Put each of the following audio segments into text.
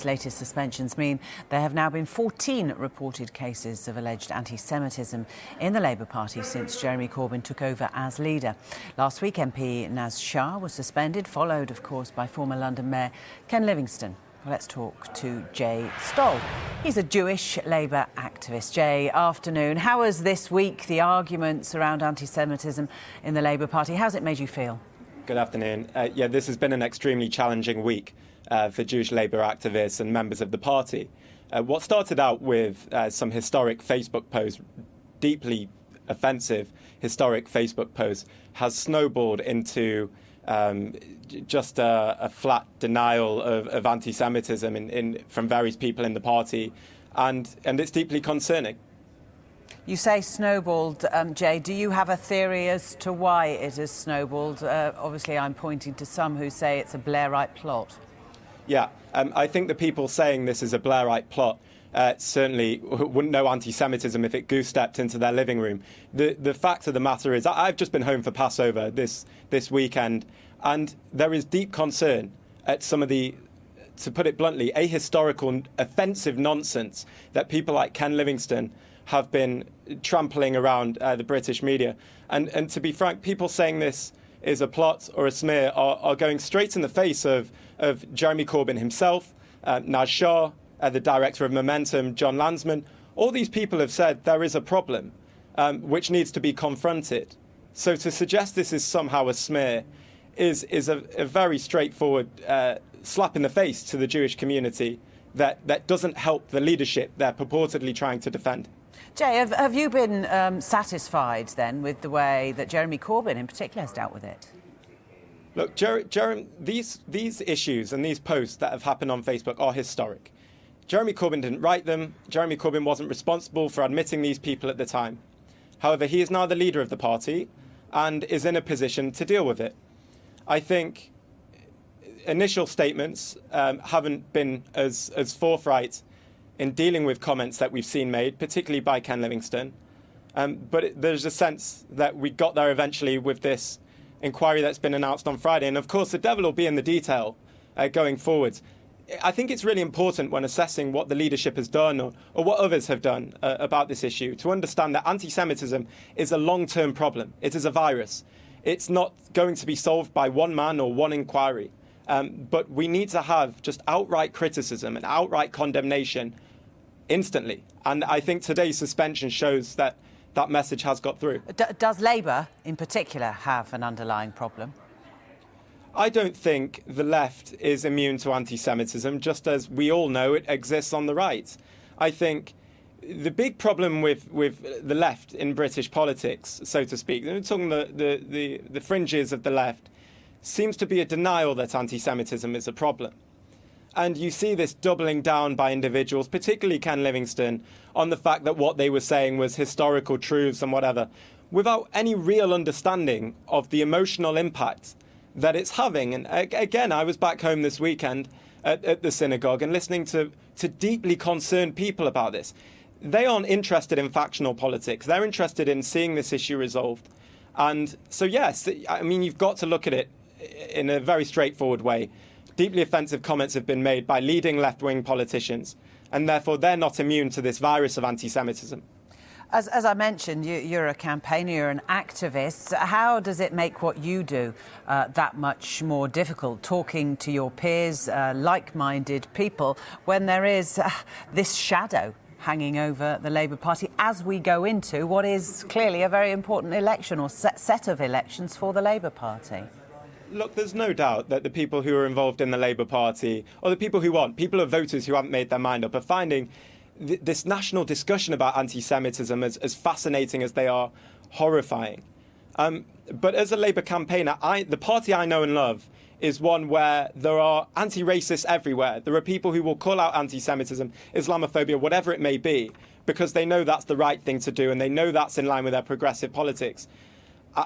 Latest suspensions mean there have now been 14 reported cases of alleged anti-Semitism in the Labour Party since Jeremy Corbyn took over as leader. Last week, MP Naz Shah was suspended, followed, of course, by former London Mayor Ken Livingstone. Let's talk to Jay Stoll. He's a Jewish Labour activist. Jay, afternoon. How has this week the arguments around anti-Semitism in the Labour Party, how's it made you feel? Good afternoon. This has been an extremely challenging week for Jewish Labour activists and members of the party. What started out with some historic Facebook posts, deeply offensive historic Facebook posts, has snowballed into just a flat denial of anti-Semitism from various people in the party, and it's deeply concerning. You say snowballed, Jay. Do you have a theory as to why it has snowballed? Obviously, I'm pointing to some who say it's a Blairite plot. Yeah, I think the people saying this is a Blairite plot certainly wouldn't know anti-Semitism if it goose-stepped into their living room. The fact of the matter is, I've just been home for Passover this weekend, and there is deep concern at some of the, to put it bluntly, ahistorical, offensive nonsense that people like Ken Livingstone have been trampling around the British media. And to be frank, people saying this is a plot or a smear are going straight in the face of Jeremy Corbyn himself, Naz Shah, the director of Momentum, John Landsman. All these people have said there is a problem which needs to be confronted. So to suggest this is somehow a smear is a very straightforward slap in the face to the Jewish community that doesn't help the leadership they're purportedly trying to defend. Jay, have you been satisfied then with the way that Jeremy Corbyn in particular has dealt with it? Look, these issues and these posts that have happened on Facebook are historic. Jeremy Corbyn didn't write them. Jeremy Corbyn wasn't responsible for admitting these people at the time. However, he is now the leader of the party and is in a position to deal with it. I think initial statements haven't been as forthright in dealing with comments that we've seen made, particularly by Ken Livingstone. But there's a sense that we got there eventually with this inquiry that's been announced on Friday. And of course, the devil will be in the detail going forward. I think it's really important when assessing what the leadership has done or what others have done about this issue to understand that anti-Semitism is a long-term problem. It is a virus. It's not going to be solved by one man or one inquiry. But we need to have just outright criticism and outright condemnation instantly. And I think today's suspension shows that that message has got through. Does Labour, in particular, have an underlying problem? I don't think the left is immune to anti-Semitism, just as we all know it exists on the right. I think the big problem with the left in British politics, so to speak, we're talking the fringes of the left, seems to be a denial that anti-Semitism is a problem. And you see this doubling down by individuals, particularly Ken Livingstone, on the fact that what they were saying was historical truths and whatever, without any real understanding of the emotional impact that it's having. And again, I was back home this weekend at the synagogue and listening to deeply concerned people about this. They aren't interested in factional politics. They're interested in seeing this issue resolved. And so, yes, I mean, you've got to look at it in a very straightforward way. Deeply offensive comments have been made by leading left-wing politicians, and therefore they're not immune to this virus of anti-Semitism. As I mentioned, you're a campaigner, you're an activist. How does it make what you do that much more difficult, talking to your peers, like-minded people, when there is this shadow hanging over the Labour Party as we go into what is clearly a very important election or set of elections for the Labour Party? Look, there's no doubt that the people who are involved in the Labour Party, or the people of voters who haven't made their mind up, are finding this national discussion about anti-Semitism as fascinating as they are horrifying. But as a Labour campaigner, the party I know and love is one where there are anti-racists everywhere. There are people who will call out anti-Semitism, Islamophobia, whatever it may be, because they know that's the right thing to do and they know that's in line with their progressive politics.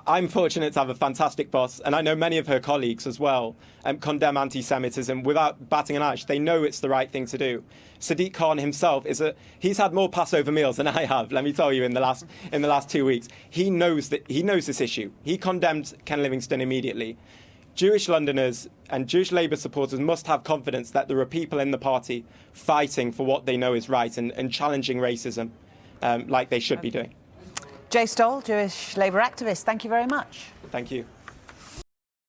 I'm fortunate to have a fantastic boss, and I know many of her colleagues as well condemn anti-Semitism without batting an eyelash. They know it's the right thing to do. Sadiq Khan himself he's had more Passover meals than I have. Let me tell you, in the last 2 weeks, he knows this issue. He condemned Ken Livingstone immediately. Jewish Londoners and Jewish Labour supporters must have confidence that there are people in the party fighting for what they know is right and challenging racism like they should be doing. Stoll, Jewish Labour activist, thank you very much. Thank you.